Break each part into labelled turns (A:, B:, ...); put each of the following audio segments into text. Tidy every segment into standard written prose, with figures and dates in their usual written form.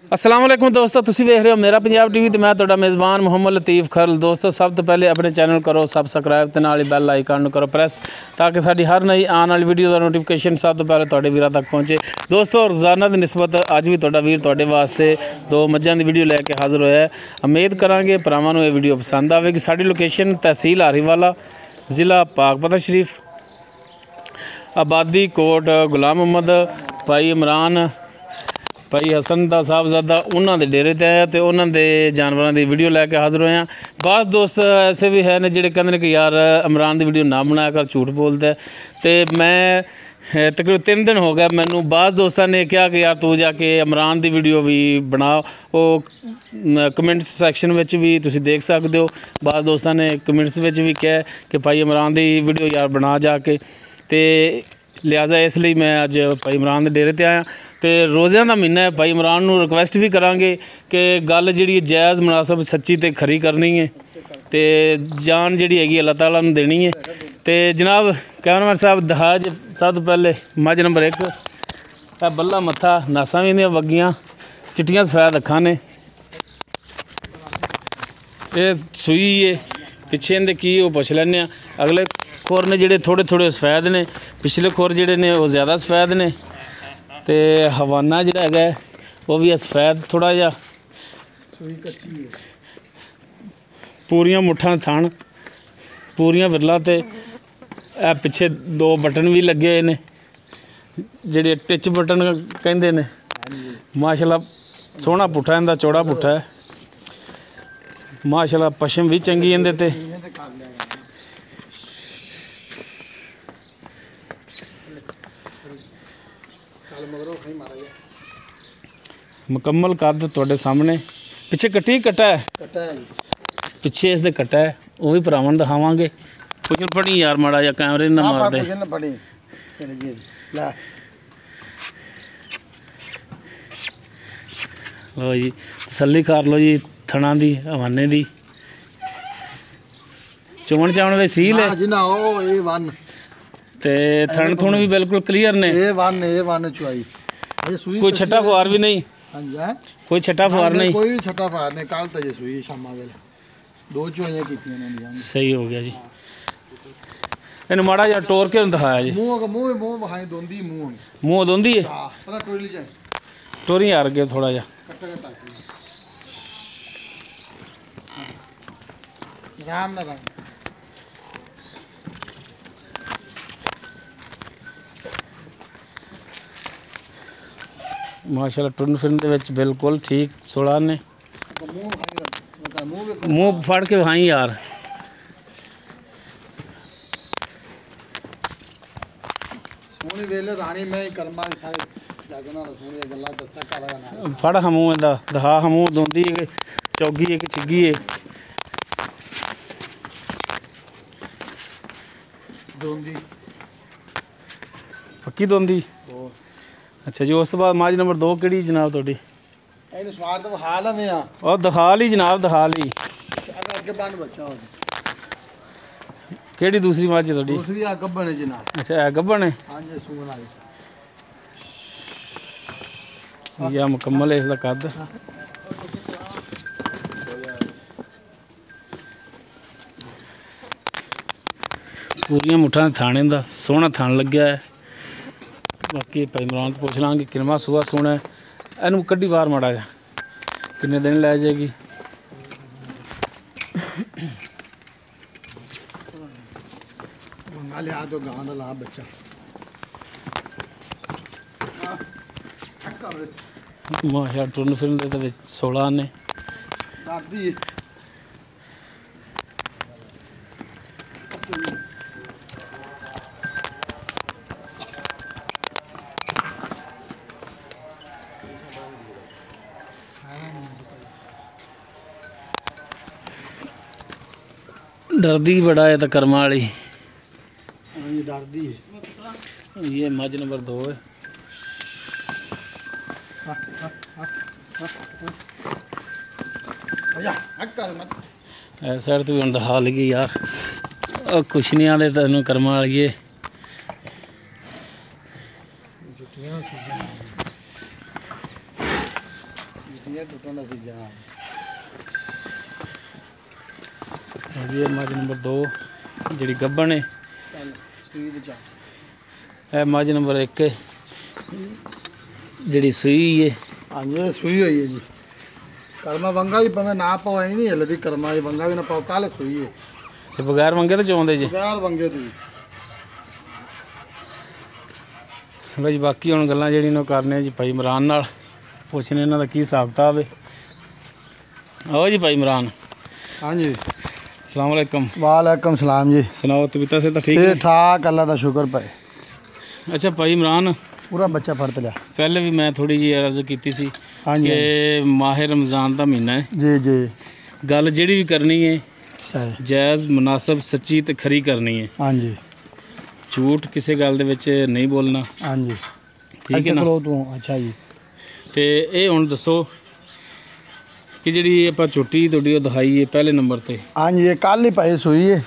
A: अस्सलाम वालेकुम दोस्तों, तुसी वेख रहे हो मेरा पंजाब टीवी ते मैं तुहाडा मेज़बान मुहम्मद लतीफ़ खरल। दोस्तों सब तो पहले अपने चैनल करो सबसक्राइब ते नाल ही बैल आइकन नूं करो प्रेस ताकि साडी हर नई आने वाली वीडियो का नोटिफिकेशन सब तो पहले तुहाडे वीरां तक पहुँचे। दोस्तों रोज़ाना की निस्बत अज भी तुहाडा वीर तुहाडे वास्ते दो मझां दी वीडियो लैके हाज़र होया है। उम्मीद करांगे भरावां नूं ये वीडियो पसंद आवेगी। साडी लोकेशन तहसील हारीवाला, ज़िला पाकपतन शरीफ, आबादी कोट गुलाम मुहम्मद, भाई इमरान, भाई हसन दा साहबजादा उन्होंने डेरे ते आया तो उन्होंने जानवरों की वीडियो लैके हाज़र होया। बाद दोस्त ऐसे भी हैं जिहड़े कहंदे ने कि यार इमरान की वीडियो ना बनाया कर, झूठ बोलता है। तो मैं तकरीबन 3 दिन हो गया मैनू बाद दोस्तों ने कहा कि यार तू जाके इमरान की वीडियो भी बना। वो कमेंट्स सैक्शन में भी तुसीं देख सकते हो। बाद दोस्तों ने कमेंट्स में भी कहा कि भाई इमरान की वीडियो यार बना जाके, तो लिहाजा इसलिए मैं अज भाई इमरान के डेरे ते आया। तो रोज़िਆਂ का महीना है, भाई इमरान नूं रिक्वेस्ट भी करांगे कि गल जिहड़ी जायज़ मुनासब सच्ची ते खरी करनी है, तो जान जिहड़ी हैगी अल्लाह ताला नूं देनी है। तो जनाब कैमरामैन साहब दहाज सब तो पहले मझ नंबर 1 बल्ला मत्था, नासां भी इंदियां वग्गियां, चिट्टियां सफैद अखां ने, ये सूई है पिछे इंदे की वो पुछ लैने। अगले खुर ने जिहड़े थोड़े थोड़े सफैद ने, पिछले खुर जिहड़े ने वो ज़्यादा सफैद ने, तो हवाना जिहड़ा हैगा वो भी सफैद थोड़ा जिहा, पूरियां मुठ्ठां थण, पूरियां विरला, तो पिछे 2 बटन भी लगे हुए ने जिहड़े टिच बटन कहंदे ने। माशाअल्लाह सोहना पुट्ठा इंदा, चौड़ा पुट्ठा है माशाअल्लाह। पशम भी चंगी इंदे ते। मुकम्मल कद तुहाडे सामने। पिछे कट्टी कट्टा है, पिछे इसके कट्टा है, वो भी भरावां नूं दिखावांगे। पुछन पड़ी यार माड़ा जा कैमरे ना मार दे। लो जी तसल्ली कर लो जी थणा दी, हवाने दी, चोण चावण वे सील है ते थण थुण भी बिल्कुल क्लीयर ने। कोई छट्टा फुहार भी नहीं, कोई छट्टा फुहार नहीं,
B: कोई छट्टा फुहार नहीं। कल तो सुई शामा वेले 2 चोइयां कीतियां ने। सही
A: हो गया जी। इन्हें माड़ा जा टोर के दिखाया जी।
B: मुंह बहाई दोंदी,
A: मुंह दोंदी है।
B: हां पता टोरी जाए
A: टोरी यार के थोड़ा जा
B: राम ना राम।
A: माशाअल्लाह टुन फिरन दे विच बिल्कुल ठीक 16 ने। मुंह फड़ के भाई यार।
B: सोनी वेले रानी मैं कर्मा सारे जागना सोनी गल्ला दसा कर ना।
A: फड़ हमू इंदा दिखा, हमू दोंदी है कि चौगी है कि छिग्गी है।
B: दोंदी
A: पक्की दोंदी। अच्छा जी। उस तो बाद मझ नंबर 2 किहड़ी जनाब तुहाडी?
B: ਇਹਨੂੰ ਸਵਾਰ ਤਾਂ ਹਾਲ ਆ ਮੈਂ ਆ
A: ਉਹ ਦਿਖਾ ਲਈ ਜਨਾਬ, ਦਿਖਾ ਲਈ।
B: ਅੱਗੇ ਬੰਨ ਬੱਚਾ ਹੋ
A: ਕਿਹੜੀ ਦੂਸਰੀ ਮੱਝ ਤੁਹਾਡੀ?
B: ਦੂਸਰੀ ਆ ਗੱਬਣ ਹੈ ਜਨਾਬ।
A: ਅੱਛਾ ਇਹ ਗੱਬਣ ਹੈ।
B: ਹਾਂਜੀ ਸੂਣ ਵਾਲੀ।
A: ਇਹ ਮੁਕੰਮਲ ਇਸ ਦਾ ਕੱਦ। ਪੂਰੀਆਂ ਮੁੱਠਾਂ ਥਾਣੇ ਦਾ ਸੋਹਣਾ ਥਣ ਲੱਗਿਆ ਹੈ। बाकी भाई इमरान तो पूछ लाँगे किनवा सूआ सोना है। इनू कड्डी बाहर माड़ा जा किन्ने दिन लै जाएगी।
B: लिया तो गां दा ला बच्चा
A: माशा टुरन फिरन दे 16 ने।
B: दादी
A: डरदी बड़ा है तो कर्मा वाली।
B: ये डरदी है।
A: ये मझ नंबर 2 है। साइड तो भी हम दिखा लगी यार, कुछ नहीं आते तेन कर्मा वाली है।
B: ਸੀਏ ਟੁੱਟਣ ਦਾ ਸੀ ਜਾ
A: ਜੀ ਇਹ ਮੱਝ ਨੰਬਰ 2 ਜਿਹੜੀ ਗੱਭਣ ਹੈ।
B: ਚੱਲ ਸੂਈ ਦੇ ਚਾ
A: ਇਹ ਮੱਝ ਨੰਬਰ 1 ਜਿਹੜੀ ਸੂਈ ਹੈ।
B: ਹਾਂਜੀ ਇਹ ਸੂਈ ਹੋਈ ਹੈ ਜੀ। ਕਰਮਾ ਵੰਗਾ ਵੀ ਭਾਵੇਂ ਨਾ ਪਾਓ ਐ ਨਹੀਂ ਹਲਦੀ ਕਰਮਾ ਦੀ ਵੰਗਾ ਵੀ ਨਾ ਪਾਓ ਕੱਲ ਸੂਈ ਹੈ
A: ਸੇ ਬਗੈਰ ਮੰਗੇ ਤਾਂ ਚੋਂਦੇ ਜੀ।
B: ਬਗੈਰ ਵੰਗੇ ਤੋਂ ਜੀ।
A: ਚਲੋ ਜੀ ਬਾਕੀ ਹੁਣ ਗੱਲਾਂ ਜਿਹੜੀਆਂ ਨੂੰ ਕਰਨੇ ਜੀ ਭਾਈ ਇਮਰਾਨ ਨਾਲ ਪੁੱਛਣੇ ਇਹਨਾਂ ਦਾ ਕੀ ਹਿਸਾਬ ਕਿਤਾਬ ਹੈ। ਆਓ ਜੀ ਭਾਈ ਇਮਰਾਨ।
B: ਹਾਂਜੀ
A: अस्सलाम वालेकुम।
B: वालेकुम सलाम जी।
A: सुनाओ तबीयत से तो ठीक
B: ठीक
A: है?
B: ठाक अल्लाह का शुक्र पाए।
A: अच्छा भाई इमरान
B: पूरा बच्चा फट लिया।
A: पहले भी मैं थोड़ी जी अर्ज की सी
B: हाँ जी
A: कि माह रमज़ान का महीना है।
B: जी जी
A: गल जी भी करनी है
B: सही
A: जायज़ मुनासब सच्ची तो खरी करनी है।
B: हाँ जी
A: झूठ किसी गल दे विच नहीं बोलना।
B: हाँ जी
A: ठीक है ना।
B: तू अच्छा जी
A: तो ये हुण दसो कि जी आप छुट्टी थोड़ी दिखाई है पहले नंबर पर।
B: हाँ जी ये कल ही पाई सुई है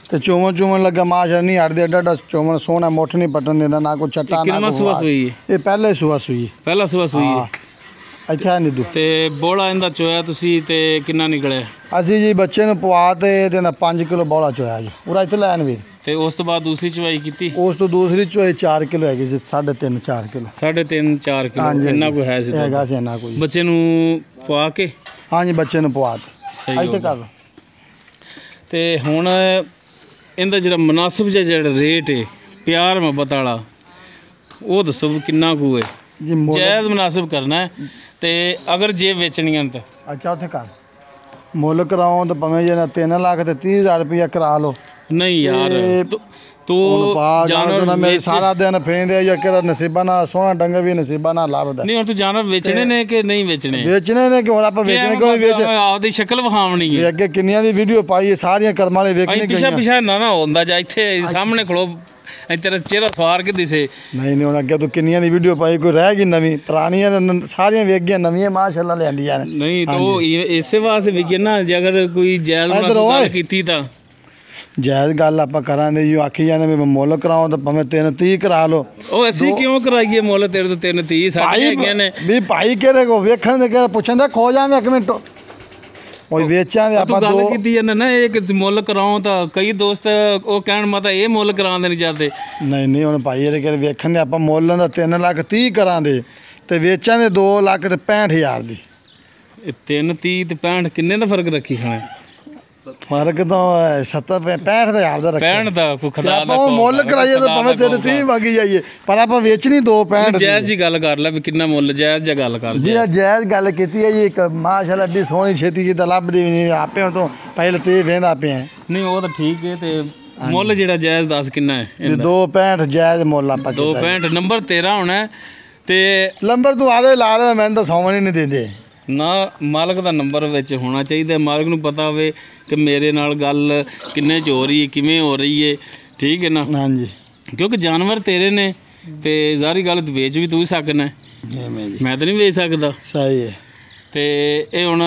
B: तो चुमन चुमन लगा माशा नहीं हटते एडा एडा चुमन सोना मुठ नहीं पटन देता ना कोई चट्टा ना कोई
A: सुबह सुई है?
B: ये पहले सुबह सुई
A: पहला सुबह सुई है।
B: ਇੱਥੇ ਨਹੀਂ ਦੂ
A: ਤੇ ਬੋਲਾ ਇਹਦਾ ਚੋਇਆ ਤੁਸੀਂ ਤੇ ਕਿੰਨਾ ਨਿਕਲਿਆ?
B: ਅਸੀਂ ਜੀ ਬੱਚੇ ਨੂੰ ਪਵਾ ਤੇ ਇਹਦੇ ਨਾਲ 5 ਕਿਲੋ ਬੋਲਾ ਚੋਇਆ ਜੀ ਪੂਰਾ ਇੱਥੇ ਲੈਣ ਵੀ।
A: ਤੇ ਉਸ ਤੋਂ ਬਾਅਦ ਦੂਸਰੀ ਚਵਾਈ ਕੀਤੀ?
B: ਉਸ ਤੋਂ ਦੂਸਰੀ ਚੋਈ 4 ਕਿਲੋ ਹੈਗੀ ਸੀ 3.5 4 ਕਿਲੋ।
A: 3.5 4 ਕਿਲੋ ਇੰਨਾ ਕੋਈ ਹੈ ਸੀ?
B: ਹੈਗਾ ਸੀ ਇੰਨਾ ਕੋਈ।
A: ਬੱਚੇ ਨੂੰ ਪਵਾ ਕੇ?
B: ਹਾਂਜੀ ਬੱਚੇ ਨੂੰ ਪਵਾ ਤੇ
A: ਸਹੀ
B: ਇੱਥੇ ਕਰ ਲਓ।
A: ਤੇ ਹੁਣ ਇਹਦਾ ਜਿਹੜਾ ਮੁਨਾਸਬ ਜਿਹੜਾ ਰੇਟ ਹੈ ਪਿਆਰ ਮੁਹੱਬਤ ਵਾਲਾ ਉਹ ਦੱਸੋ ਵੀ ਕਿੰਨਾ ਕੁ ਹੈ?
B: ਜੀ
A: ਜਾਇਜ਼ ਮੁਨਾਸਬ ਕਰਨਾ ਹੈ ਤੇ ਅਗਰ ਜੇ ਵੇਚਣੀਆਂ ਤਾਂ?
B: ਅੱਛਾ ਉੱਥੇ ਕਰ ਮੁੱਲ ਕਰਾਉਂ ਤਾਂ ਭਾਵੇਂ ਜੇ ਨਾ 3 ਲੱਖ ਤੇ 30,000 ਰੁਪਇਆ ਕਰਾ ਲਓ।
A: ਨਹੀਂ ਯਾਰ ਤੂੰ
B: ਜਾਨਵਰ ਮੇਰੇ ਸਾਰਾ ਦਿਨ ਫੇਂਦੇ ਜਾਂ ਕਿਹੜਾ ਨਸੀਬਾਂ ਨਾਲ ਸੋਹਣਾ ਡੰਗਾ ਵੀ ਨਸੀਬਾਂ ਨਾਲ ਲੱਭਦਾ।
A: ਨਹੀਂ ਹੁਣ ਤੂੰ ਜਾਨਵਰ ਵੇਚਣੇ ਨੇ ਕਿ ਨਹੀਂ ਵੇਚਣੇ?
B: ਵੇਚਣੇ ਨੇ ਕਿ ਹੋਰ ਆਪਾਂ ਵੇਚਣੇ ਕਿਉਂ ਨਹੀਂ ਵੇਚ
A: ਆਪਦੀ ਸ਼ਕਲ ਵਿਖਾਉਣੀ ਹੈ।
B: ਅੱਗੇ ਕਿੰਨੀਆਂ ਦੀ ਵੀਡੀਓ ਪਾਈ ਹੈ ਸਾਰੀਆਂ ਕਰਮਾਂ ਵਾਲੇ ਵੇਖਣੇ
A: ਪਿਛਾ ਪਿਛਾ ਨਾ ਹੁੰਦਾ ਜਾਂ ਇੱਥੇ ਸਾਹਮਣੇ ਖਲੋ ਤੇਰਾ ਚਿਹਰਾ ਸਵਾਰ ਕੇ ਦਿਸੇ।
B: ਨਹੀਂ ਨਹੀਂ ਹੁਣ ਅੱਗੇ ਤੂੰ ਕਿੰਨੀਆਂ ਦੀ ਵੀਡੀਓ ਪਾਈ ਕੋਈ ਰਹਿ ਗਈ ਨਵੀਂ ਪੁਰਾਣੀਆਂ ਸਾਰੀਆਂ ਵੇਖ ਗਈਆਂ ਨਵੀਆਂ ਮਾਸ਼ਾਅੱਲਾ ਲਿਆਂਦੀਆਂ ਨੇ।
A: ਨਹੀਂ ਤੋ ਇਸੇ ਵਾਸਤੇ ਵੀ ਨਾ ਜੇ ਅਗਰ ਕੋਈ ਜਾਇਜ਼ ਗੱਲ ਕੀਤੀ ਤਾਂ
B: ਜਾਇਜ਼ ਗੱਲ ਆਪਾਂ ਕਰਾਂਗੇ ਜੀ ਆਖੀ ਜਾਂਦੇ ਵੀ ਮੁੱਲ ਕਰਾਉਂ ਤਾਂ ਭਾਵੇਂ 330 ਕਰਾ ਲਓ।
A: ਉਹ ਅਸੀਂ ਕਿਉਂ ਕਰਾਈਏ ਮੁੱਲ ਤੇਰੇ ਤੋਂ 330 ਸਾਡੇ ਹੈਗੇ ਨੇ
B: ਵੀ ਭਾਈ ਕਿਹੜੇ ਕੋ ਵੇਖਣ ਦੇ ਕਿਹੜਾ ਪੁੱਛਣ ਦਾ ਖੋ ਜਾਵੇਂ 1 ਮਿੰਟ ਉਹ ਵੇਚਾਂ ਦੇ ਆਪਾਂ
A: ਗੱਲ ਕੀਤੀ ਜਾਂਦਾ ਨਾ ਇਹ ਕਿ ਮੁੱਲ ਕਰਾਉਂ ਤਾਂ ਕਈ ਦੋਸਤ ਉਹ ਕਹਿਣ ਮਤਾ ਇਹ ਮੁੱਲ ਕਰਾਉਂਦੇ ਨਹੀਂ ਜਾਂਦੇ।
B: ਨਹੀਂ ਨਹੀਂ ਹੁਣ ਭਾਈ ਇਹਦੇ ਕਿਹੜੇ ਵੇਖਣ ਦੇ ਆਪਾਂ ਮੁੱਲ ਦਾ 3 ਲੱਖ 30 ਕਰਾਂਦੇ ਤੇ ਵੇਚਾਂ ਦੇ 2 ਲੱਖ ਤੇ 65,000 ਦੀ।
A: 330 ਤੇ 65 ਕਿੰਨੇ ਦਾ ਫਰਕ ਰੱਖੀ ਖਾਣੇ?
B: ਫਰਕ ਤਾਂ 70 65,000 ਦਾ ਰੱਖਿਆ
A: 65 ਦਾ ਕੋਈ ਖੁਦਾ ਦਾ
B: ਆਪਾਂ ਮੁੱਲ ਕਰਾਈਏ ਤਾਂ ਭਾਵੇਂ 30 ਮੰਗੀ ਜਾਈਏ ਪਰ ਆਪਾਂ ਵੇਚਣੀ 265 ਦੀ।
A: ਜਾਇਜ਼ ਜੀ ਗੱਲ ਕਰ ਲੈ ਵੀ ਕਿੰਨਾ ਮੁੱਲ ਜਾਇਜ਼ ਜਾਂ ਗੱਲ ਕਰ।
B: ਜੀ ਜਾਇਜ਼ ਗੱਲ ਕੀਤੀ ਹੈ ਜੀ ਇੱਕ ਮਾਸ਼ਾਅੱਲਾ ਏਡੀ ਸੋਹਣੀ ਛੇਤੀ ਕੀ ਤਾਂ ਲੱਭਦੀ ਵੀ ਨਹੀਂ ਆਪੇ ਹੁਣ ਤੋਂ ਪਹਿਲੇ ਤੇ ਵੇਂਦਾ ਪਿਆ।
A: ਨਹੀਂ ਉਹ ਤਾਂ ਠੀਕ ਹੈ ਤੇ ਮੁੱਲ ਜਿਹੜਾ ਜਾਇਜ਼ ਦੱਸ ਕਿੰਨਾ ਹੈ?
B: 265 ਜਾਇਜ਼ ਮੁੱਲ ਆਪਾਂ
A: 265 ਨੰਬਰ 13 ਹੋਣਾ ਤੇ
B: ਨੰਬਰ ਤੂੰ ਆਦੇ ਲਾ ਲੈ ਮੈਨੂੰ ਤਾਂ ਸੌਣ ਹੀ ਨਹੀਂ ਦਿੰਦੇ
A: ਨਾ। ਮਾਲਕ ਦਾ ਨੰਬਰ ਵਿੱਚ ਹੋਣਾ ਚਾਹੀਦਾ ਮਾਲਕ ਨੂੰ ਪਤਾ ਹੋਵੇ ਕਿ ਮੇਰੇ ਨਾਲ ਗੱਲ ਕਿੰਨੇ 'ਚ ਹੋ ਰਹੀ ਹੈ ਕਿਵੇਂ ਹੋ ਰਹੀ ਹੈ। ਠੀਕ ਹੈ ਨਾ।
B: ਹਾਂਜੀ
A: ਕਿਉਂਕਿ ਜਾਨਵਰ ਤੇਰੇ ਨੇ ਤੇ ਜ਼ਾਹਰੀ ਗੱਲ ਵੇਚ ਵੀ ਤੂੰ ਹੀ ਸਕਣਾ ਮੈਂ ਤਾਂ ਨਹੀਂ ਵੇਚ ਸਕਦਾ।
B: ਸਹੀ ਹੈ।
A: ਤੇ ਇਹ ਹੁਣ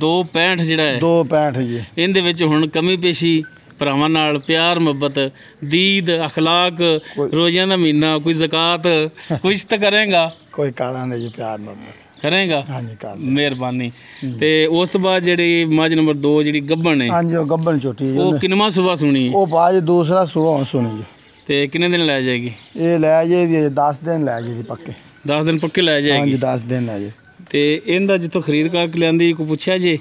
A: 265 ਜਿਹੜਾ ਹੈ
B: 265 ਜੀ
A: ਇਹਦੇ ਵਿੱਚ ਹੁਣ ਕਮੀ ਪੇਸ਼ੀ ਭਰਾਵਾਂ ਨਾਲ ਪਿਆਰ ਮੁਹੱਬਤ ਦੀਦ ਅਖਲਾਕ ਰੋਜ਼ਿਆਂ ਦਾ ਮਹੀਨਾ ਕੋਈ ਜ਼ਕਾਤ ਕੁਛ ਤਾਂ ਕਰੇਗਾ?
B: ਕੋਈ ਕਰਾਂਗੇ ਜੀ ਪਿਆਰ ਮੁਹੱਬਤ
A: ਕਰੇਗਾ।
B: ਹਾਂਜੀ ਕਰ
A: ਮਿਹਰਬਾਨੀ। ਤੇ ਉਸ ਤੋਂ ਬਾਅਦ ਜਿਹੜੀ ਮੱਝ ਨੰਬਰ 2 ਜਿਹੜੀ ਗੱਭਣ ਹੈ
B: ਹਾਂਜੀ ਉਹ ਗੱਭਣ ਝੋਟੀ
A: ਉਹ ਕਿੰਨਵਾਂ ਸੁਬਾ ਸੁਣੀ?
B: ਉਹ ਬਾਅਦ ਦੂਸਰਾ ਸੁਬਾ ਸੁਣੀ ਜੀ।
A: ਤੇ ਕਿੰਨੇ ਦਿਨ ਲੈ ਜਾਏਗੀ?
B: ਇਹ ਲੈ ਜੇ 10 ਦਿਨ ਲੈ ਜੇ ਜੀ ਪੱਕੇ।
A: 10 ਦਿਨ ਪੱਕੇ ਲੈ ਜਾਏਗੀ?
B: ਹਾਂਜੀ 10 ਦਿਨ ਲੈ ਜੇ।
A: ਤੇ ਇਹਦਾ ਜਿੱਥੋਂ ਖਰੀਦ ਕਰਕੇ ਲਿਆਂਦੀ ਕੋਈ ਪੁੱਛਿਆ ਜੇ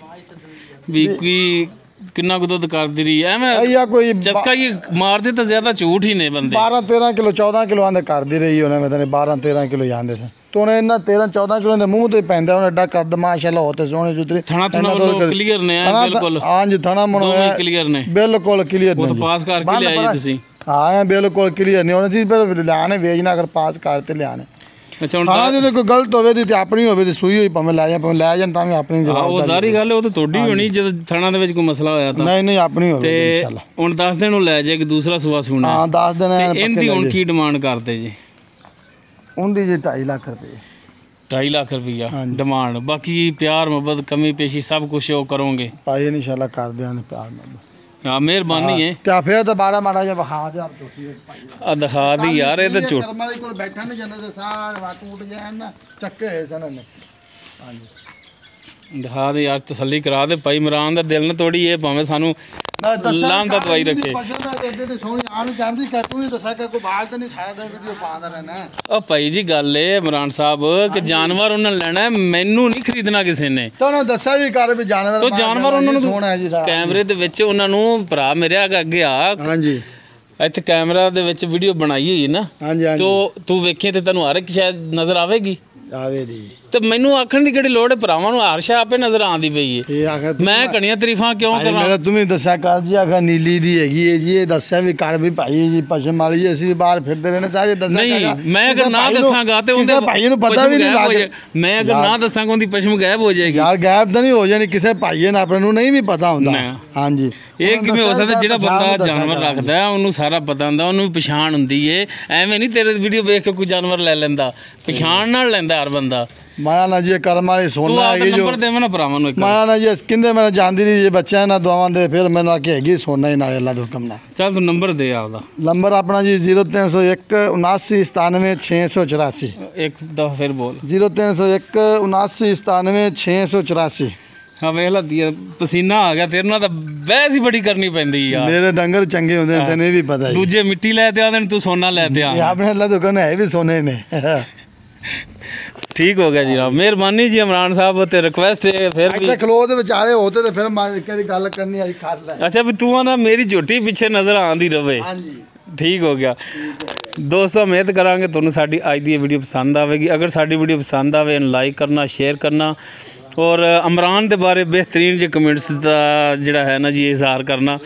A: ਵੀ ਕੀ ਕਿੰਨਾ ਕੁ ਦੁੱਧ ਕਰਦੀ ਰਹੀ ਐਵੇਂ
B: ਕੋਈ
A: ਚਸਕਾ ਹੀ ਮਾਰਦੇ ਤਾਂ ਜ਼ਿਆਦਾ ਝੂਠ ਹੀ ਨੇ ਬੰਦੇ।
B: 12-13 ਕਿਲੋ 14 ਕਿਲੋ ਆਂਦੇ ਕਰਦੀ ਰਹੀ ਉਹਨੇ ਮੈਂ ਤਾਂ 12-13 ਕਿਲੋ ਜਾਂਦੇ ਸੀ ਤੇ ਉਹਨੇ ਇਹਨਾਂ 13-14 ਕਿਲੋ ਦੇ ਮੂੰਹ ਤੇ ਪੈਂਦਾ ਉਹਨੇ ਐਡਾ ਕੱਦ ਮਾਸ਼ਾਅੱਲਾ ਹੋ ਤੇ ਸੋਹਣੇ ਸੁਥਰੇ
A: ਥਣਾ ਕਲੀਅਰ ਨੇ ਬਿਲਕੁਲ।
B: ਹਾਂਜੀ ਥਣਾ ਮਣੋਇਆ
A: ਕਲੀਅਰ ਨੇ
B: ਬਿਲਕੁਲ ਕਲੀਅਰ ਨੇ।
A: ਉਹ ਤਾਂ ਪਾਸ ਕਰਕੇ ਲਿਆਏ ਤੁਸੀਂ?
B: ਹਾਂ ਬਿਲਕੁਲ ਕਲੀਅਰ ਨਹੀਂ ਉਹਨੇ ਜੀ ਲਿਆਣੇ ਵੇਚਣਾ ਅਗਰ ਪਾਸ ਕਰਤੇ ਲਿਆਣੇ।
A: ਅੱਛਾ ਹੁਣ
B: ਥਾਣਾ ਜੇ ਕੋਈ ਗਲਤ ਹੋਵੇ ਤੇ ਆਪਣੀ ਹੋਵੇ ਤੇ ਸੂਈ ਹੋਈ ਭਾਵੇਂ ਲੈ ਜਾਣ ਤਾਂ ਵੀ ਆਪਣੀ ਜਵਾਬ
A: ਉਹ ਸਾਰੀ ਗੱਲ ਉਹ ਤਾਂ ਤੁਹਾਡੀ ਹੋਣੀ ਜਦੋਂ ਥਾਣਾ ਦੇ ਵਿੱਚ ਕੋਈ ਮਸਲਾ ਹੋਇਆ ਤਾਂ।
B: ਨਹੀਂ ਆਪਣੀ ਹੋਵੇ
A: ਤੇ ਹੁਣ 10 ਦਿਨ ਉਹ ਲੈ ਜਾਏਗੀ ਦੂਸਰਾ ਸੁਬਾ ਸੁਣਾ?
B: ਹਾਂ 10 ਦਿਨ
A: ਇਹਦੀ ਹੁਣ ਕੀ ਡਿਮਾਂਡ ਕਰਦੇ ਜੀ?
B: ਉਹਦੀ ਜੀ 2.5 ਲੱਖ ਰੁਪਏ।
A: 2.5 ਲੱਖ ਰੁਪਈਆ ਡਿਮਾਂਡ। ਬਾਕੀ ਪਿਆਰ ਮੁਹੱਬਤ ਕਮੀ ਪੇਸ਼ੀ ਸਭ ਕੁਝ ਉਹ ਕਰੋਗੇ?
B: ਭਾਈ ਇਨਸ਼ਾਅੱਲਾ ਕਰ ਦਿਆਂਗੇ ਪਿਆਰ ਮੁਹੱਬਤ।
A: ਹਾਂ ਮਿਹਰਬਾਨੀ ਹੈ।
B: ਤੇ ਫਿਰ ਤਾਂ ਬਾੜਾ ਮਾੜਾ ਜਿਹਾ ਵਹਾ ਜਾ ਟੁੱਟੀ
A: ਆ ਦਿਖਾ ਦੀ ਯਾਰ ਇਹ ਤਾਂ ਝੂਠ।
B: ਕਰਮਾਂ ਦੇ ਕੋਲ ਬੈਠਾ ਨਹੀਂ ਜਾਂਦਾ ਤੇ ਸਾਰ ਵਾ ਟੁੱਟ ਗਿਆ ਨਾ ਚੱਕੇ ਹੋਏ ਸਨ ਨੇ। ਹਾਂਜੀ
A: ਦਿਖਾ ਦੇ ਯਾਰ, ਤਸੱਲੀ ਕਰਾ ਦੇ ਭਾਈ ਇਮਰਾਨ ਦਾ ਦਿਲ ਨਾ ਤੋੜੀ, ਇਹ ਭਾਵੇਂ ਸਾਨੂੰ ਲਾਮ ਦਾ ਦਵਾਈ ਰੱਖੇ।
B: ਸੋਹਣੀ ਆਣ ਜਾਂਦੀ ਕਿ ਤੂੰ ਹੀ ਦੱਸਿਆ ਕਿ ਕੋਈ ਬਾਲ ਤਾਂ ਨਹੀਂ ਸਾਰਾ ਦਾ ਵੀਡੀਓ ਪਾਉਂਦਾ ਰਹਿਣਾ।
A: ਉਹ ਭਾਈ ਜੀ ਗੱਲ ਏ ਇਮਰਾਨ ਸਾਹਿਬ ਕਿ ਜਾਨਵਰ ਉਹਨਾਂ ਨੇ ਲੈਣਾ, ਮੈਨੂੰ ਨਹੀਂ ਖਰੀਦਣਾ ਕਿਸੇ ਨੇ।
B: ਤਾਂ ਉਹਨਾਂ ਦੱਸਿਆ ਵੀ ਕਰ ਵੀ ਜਾਨਵਰ
A: ਤੋ ਜਾਨਵਰ ਉਹਨਾਂ ਨੂੰ
B: ਸੋਹਣਾ ਹੈ ਜੀ ਸਾਰਾ।
A: ਕੈਮਰੇ ਦੇ ਵਿੱਚ ਉਹਨਾਂ ਨੂੰ ਭਰਾ ਮੇਰੇ ਅੱਗੇ ਆ,
B: ਹਾਂਜੀ
A: ਇੱਥੇ ਕੈਮਰਾ ਦੇ ਵਿੱਚ ਵੀਡੀਓ ਬਣਾਈ ਹੋਈ ਨਾ,
B: ਹਾਂਜੀ ਹਾਂਜੀ
A: ਤੋ ਤੂੰ ਵੇਖੇ ਤੇ ਤੈਨੂੰ ਹਰ ਇੱਕ ਸ਼ਾਇਦ ਨਜ਼ਰ ਆਵੇਗੀ।
B: ਆਵੇ ਦੀ
A: ਤੇ ਮੈਨੂੰ ਆਖਣ ਦੀ ਕਿਹੜੀ ਲੋੜ ਹੈ, ਭਰਾਵਾਂ ਨੂੰ ਹਰ ਸ਼ਾਇ ਆਪੇ ਨਜ਼ਰ ਆਉਂਦੀ ਪਈ ਏ।
B: ਇਹ ਆਖਰ
A: ਮੈਂ ਕਣੀਆਂ ਤਾਰੀਫਾਂ ਕਿਉਂ ਕਰਾਂ?
B: ਮੇਰਾ ਤੂੰ ਵੀ ਦੱਸਿਆ ਕਰ ਜੀ, ਆਖਰ ਨੀਲੀ ਦੀ ਹੈਗੀ ਹੈ ਜੀ, ਇਹ ਦੱਸਿਆ ਵੀ ਕਰ ਵੀ ਭਾਈ ਜੀ ਪਸ਼ਮ ਵਾਲੀ ਜੀ, ਅਸੀਂ ਵੀ ਬਾਹਰ ਫਿਰਦੇ ਰਹਿੰਦੇ ਸਾਰੇ ਦੱਸਿਆ।
A: ਨਹੀਂ ਮੈਂ ਅਗਰ ਨਾ ਦੱਸਾਂਗਾ ਤੇ ਉਹਦੇ
B: ਭਾਈ ਨੂੰ ਪਤਾ ਵੀ ਨਹੀਂ ਲੱਗ,
A: ਮੈਂ ਅਗਰ ਨਾ ਦੱਸਾਂਗਾ ਉਹਦੀ ਪਸ਼ਮ ਗਾਇਬ ਹੋ ਜਾਏਗੀ।
B: ਯਾਰ ਗਾਇਬ ਤਾਂ ਨਹੀਂ ਹੋ ਜਾਣੀ, ਕਿਸੇ ਭਾਈ ਨੇ ਆਪਣੇ ਨੂੰ ਨਹੀਂ ਵੀ ਪਤਾ ਹੁੰਦਾ। ਹਾਂਜੀ
A: ਇਹ ਕਿਵੇਂ ਹੋ ਸਕਦਾ? ਜਿਹੜਾ ਬੰਦਾ ਜਾਨਵਰ ਰੱਖਦਾ ਉਹਨੂੰ ਸਾਰਾ ਪਤਾ ਹੁੰਦਾ, ਉਹਨੂੰ ਵੀ ਪਛਾਣ ਹੁੰਦੀ ਏ। ਐਵੇਂ ਨਹੀਂ ਤੇਰੇ ਵੀਡੀਓ ਵੇਖ ਕੇ ਕੋਈ ਜਾਨਵਰ ਲੈ ਲੈਂਦਾ, ਪਛਾਣ ਨਾਲ ਲੈਂਦਾ ਹਰ ਬੰਦਾ।
B: ਮਾਇਆ ਨਾ ਜੀ ਕਰਮ ਵਾਲੀ
A: ਤੂੰ
B: ਸੋਨਾ
A: ਆਪਦਾ
B: ਹੈਗੀ ਜੋ
A: ਨੰਬਰ ਦੇਵਾਂ ਨਾ ਭਰਾਵਾਂ ਨੂੰ ਇੱਕ।
B: ਮਾਇਆ ਨਾ ਜੀ ਕਿੰਦੇ ਮੈਨੂੰ ਜਾਂਦੀ ਨਹੀਂ ਜੀ, ਬੱਚਿਆਂ ਨਾਲ ਦਵਾਵਾਂ ਦੇ ਫਿਰ ਮੈਨੂੰ ਆ ਕੇ ਹੈਗੀ ਸੋਨਾ ਹੀ ਨਾਲ ਅੱਲਾ ਦੇ ਹੁਕਮ ਨਾਲ।
A: ਚੱਲ ਤੂੰ ਨੰਬਰ ਦੇ ਆਪਦਾ।
B: ਨੰਬਰ ਆਪਣਾ ਜੀ 0301 79 684।
A: ਇੱਕ ਦਫਾ ਫਿਰ ਬੋਲ।
B: 0301 79 684।
A: ਹਾਂ ਵੇਖ ਲਾ ਪਸੀਨਾ ਆ ਗਿਆ ਤੇਰੇ ਨਾਲ, ਤਾਂ ਬਹਿਸ ਹੀ ਬੜੀ ਕਰਨੀ ਪੈਂਦੀ ਯਾਰ।
B: ਮੇਰੇ ਡੰਗਰ ਚੰਗੇ ਹੁੰਦੇ ਨੇ, ਤੈਨੂੰ ਇਹ ਵੀ ਪਤਾ ਹੈ।
A: ਦੂਜੇ ਮਿੱਟੀ ਲੈ ਤੇ ਆਦੇ ਨੇ, ਤੂੰ ਸੋਨਾ ਲੈ ਤੇ ਆ।
B: ਇਹ ਆਪਣੇ ਅੱਲਾ ਦੇ ਹੁਕਮ ਹੈ ਵੀ ਸੋਨੇ ਨੇ।
A: ਠੀਕ ਹੋ ਗਿਆ ਜੀ, ਮਿਹਰਬਾਨੀ ਜੀ ਇਮਰਾਨ ਸਾਹਿਬ, ਤੇ ਰਿਕੁਐਸਟ ਹੈ ਫਿਰ ਵੀ।
B: ਇੱਥੇ ਖਲੋ ਦੇ ਵਿਚਾਰੇ ਹੋਤੇ ਤੇ ਫਿਰ ਮੈਂ ਕਿਹੜੀ ਗੱਲ ਕਰਨੀ ਆਈ ਕਰ ਲੈ।
A: ਅੱਛਾ ਵੀ ਤੂੰ ਨਾ ਮੇਰੀ ਝੋਟੀ ਪਿੱਛੇ ਨਜ਼ਰ ਆਉਂਦੀ ਰਵੇ।
B: ਹਾਂਜੀ
A: ਠੀਕ ਹੋ ਗਿਆ ਦੋਸਤੋ, ਉਮੀਦ ਕਰਾਂਗੇ ਤੁਹਾਨੂੰ ਸਾਡੀ ਅੱਜ ਦੀ ਇਹ ਵੀਡੀਓ ਪਸੰਦ ਆਵੇਗੀ। ਅਗਰ ਸਾਡੀ ਵੀਡੀਓ ਪਸੰਦ ਆਵੇ ਇਹਨੂੰ ਲਾਈਕ ਕਰਨਾ, ਸ਼ੇਅਰ ਕਰਨਾ, ਔਰ ਇਮਰਾਨ ਦੇ ਬਾਰੇ ਬਿਹਤਰੀਨ ਜਿਹੇ ਕਮੈਂਟਸ ਦਾ ਜਿਹੜਾ ਹੈ ਨਾ ਜੀ ਇਜ਼ਹਾਰ ਕਰਨਾ।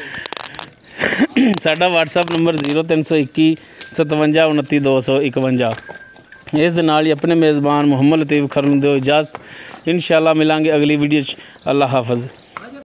A: ਸਾਡਾ WhatsApp ਨੰਬਰ 0321 57 29 251। ਇਸ ਦੇ ਨਾਲ ਹੀ ਆਪਣੇ ਮੇਜ਼ਬਾਨ ਮੁਹੰਮਦ ਲਤੀਫ ਖਰ ਨੂੰ ਦਿਓ ਇਜਾਜ਼ਤ। ਇਨਸ਼ਾਅੱਲਾ ਮਿਲਾਂਗੇ ਅਗਲੀ ਵੀਡੀਓ 'ਚ। ਅੱਲਾ ਹਾਫਿਜ਼।